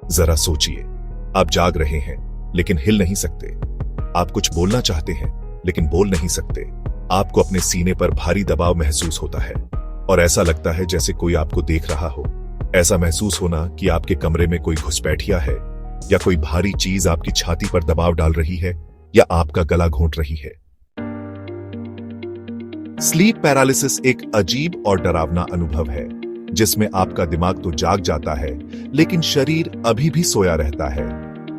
जरा सोचिए, आप जाग रहे हैं लेकिन हिल नहीं सकते। आप कुछ बोलना चाहते हैं लेकिन बोल नहीं सकते। आपको अपने सीने पर भारी दबाव महसूस होता है और ऐसा लगता है जैसे कोई आपको देख रहा हो। ऐसा महसूस होना कि आपके कमरे में कोई घुसपैठिया है या कोई भारी चीज आपकी छाती पर दबाव डाल रही है या आपका गला घोंट रही है। स्लीप पैरालिसिस एक अजीब और डरावना अनुभव है जिसमें आपका दिमाग तो जाग जाता है लेकिन शरीर अभी भी सोया रहता है।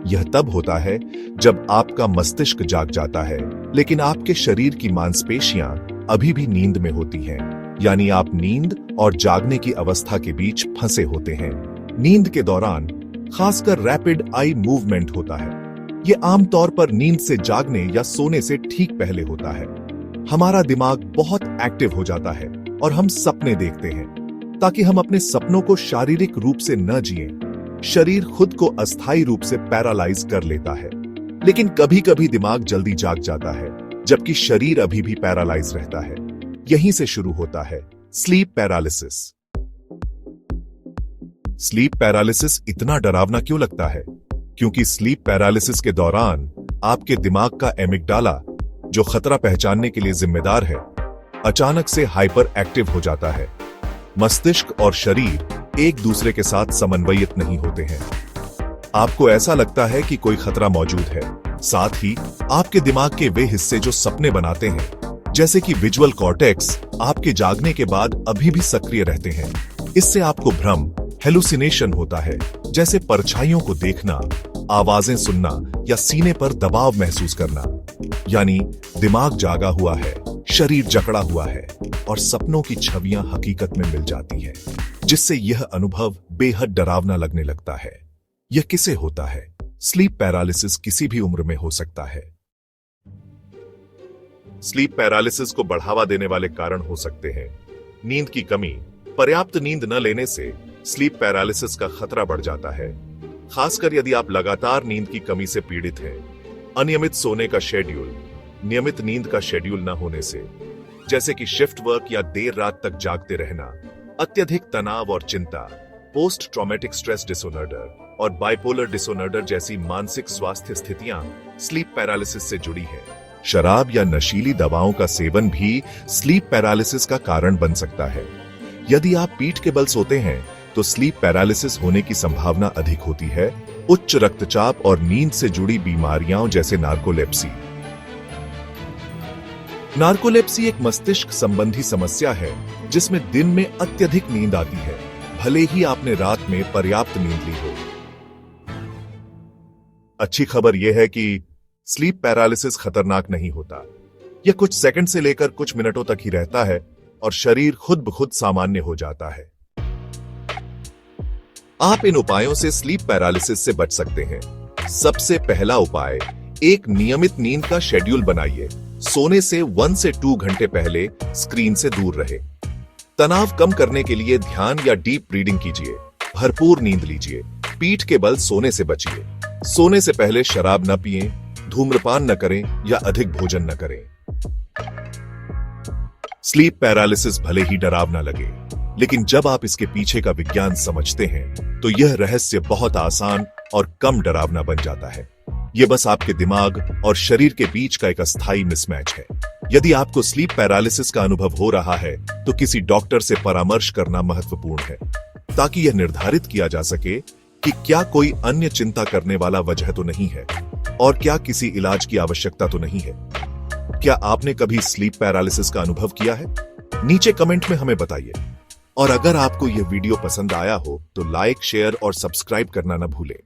यह तब होता है जब आपका मस्तिष्क जाग जाता है लेकिन आपके शरीर की मांसपेशियां अभी भी नींद में होती हैं, यानी आप नींद और जागने की अवस्था के बीच फंसे होते हैं। नींद के दौरान खासकर रैपिड आई मूवमेंट होता है। यह आमतौर पर नींद से जागने या सोने से ठीक पहले होता है। हमारा दिमाग बहुत एक्टिव हो जाता है और हम सपने देखते हैं ताकि हम अपने सपनों को शारीरिक रूप से न जिएं। शरीर खुद को अस्थायी रूप से पैरालाइज कर लेता है, लेकिन कभी कभी दिमाग जल्दी जाग जाता है जबकि शरीर अभी भी पैरालाइज रहता है। यहीं से शुरू होता है स्लीप पैरालिसिस। स्लीप पैरालिसिस इतना डरावना क्यों लगता है? क्योंकि स्लीप पैरालिसिस के दौरान आपके दिमाग का एमिग्डाला, जो खतरा पहचानने के लिए जिम्मेदार है, अचानक से हाइपर एक्टिव हो जाता है। मस्तिष्क और शरीर एक दूसरे के साथ समन्वयित नहीं होते हैं। आपको ऐसा लगता है कि कोई खतरा मौजूद है। साथ ही आपके दिमाग के वे हिस्से जो सपने बनाते हैं, जैसे कि विजुअल कॉर्टेक्स, आपके जागने के बाद अभी भी सक्रिय रहते हैं। इससे आपको भ्रम, हेलुसिनेशन होता है, जैसे परछाइयों को देखना, आवाजें सुनना या सीने पर दबाव महसूस करना। यानी दिमाग जागा हुआ है, शरीर जकड़ा हुआ है और सपनों की छवियां हकीकत में मिल जाती हैं, जिससे यह अनुभव बेहद डरावना लगने लगता है। यह किसे होता है? स्लीप पैरालिसिस किसी भी उम्र में हो सकता है। स्लीप पैरालिसिस को बढ़ावा देने वाले कारण हो सकते हैं नींद की कमी। पर्याप्त नींद न लेने से स्लीप पैरालिसिस का खतरा बढ़ जाता है, खासकर यदि आप लगातार नींद की कमी से पीड़ित हैं। अनियमित सोने का शेड्यूल, नियमित नींद का शेड्यूल न होने से, जैसे कि शिफ्ट वर्क या देर रात तक जागते रहना, अत्यधिक तनाव और चिंता, पोस्ट ट्रॉमेटिक स्ट्रेस डिसऑर्डर और बाइपोलर डिसऑर्डर जैसी मानसिक स्वास्थ्य स्थितियां स्लीप पैरालिसिस से जुड़ी हैं। शराब या नशीली दवाओं का सेवन भी स्लीप पैरालिसिस का कारण बन सकता है। यदि आप पीठ के बल सोते हैं तो स्लीप पैरालिसिस होने की संभावना अधिक होती है। उच्च रक्तचाप और नींद से जुड़ी बीमारियां जैसे नार्कोलेप्सी। नार्कोलेप्सी एक मस्तिष्क संबंधी समस्या है जिसमें दिन में अत्यधिक नींद आती है, भले ही आपने रात में पर्याप्त नींद ली हो। अच्छी खबर यह है कि स्लीप पैरालिसिस खतरनाक नहीं होता। यह कुछ सेकंड से लेकर कुछ मिनटों तक ही रहता है और शरीर खुद ब खुद सामान्य हो जाता है। आप इन उपायों से स्लीप पैरालिसिस से बच सकते हैं। सबसे पहला उपाय, एक नियमित नींद का शेड्यूल बनाइए। सोने से 1 से 2 घंटे पहले स्क्रीन से दूर रहे। तनाव कम करने के लिए ध्यान या डीप ब्रीदिंग कीजिए। भरपूर नींद लीजिए। पीठ के बल सोने से बचिए। सोने से पहले शराब न पिएं, धूम्रपान न करें या अधिक भोजन न करें। स्लीप पैरालिसिस भले ही डरावना लगे, लेकिन जब आप इसके पीछे का विज्ञान समझते हैं तो यह रहस्य बहुत आसान और कम डरावना बन जाता है। यह बस आपके दिमाग और शरीर के बीच का एक अस्थायी मिसमैच है। यदि आपको स्लीप पैरालिसिस का अनुभव हो रहा है तो किसी डॉक्टर से परामर्श करना महत्वपूर्ण है, ताकि यह निर्धारित किया जा सके कि क्या कोई अन्य चिंता करने वाला वजह तो नहीं है और क्या किसी इलाज की आवश्यकता तो नहीं है। क्या आपने कभी स्लीप पैरालिसिस का अनुभव किया है? नीचे कमेंट में हमें बताइए। और अगर आपको यह वीडियो पसंद आया हो तो लाइक, शेयर और सब्सक्राइब करना न भूलें।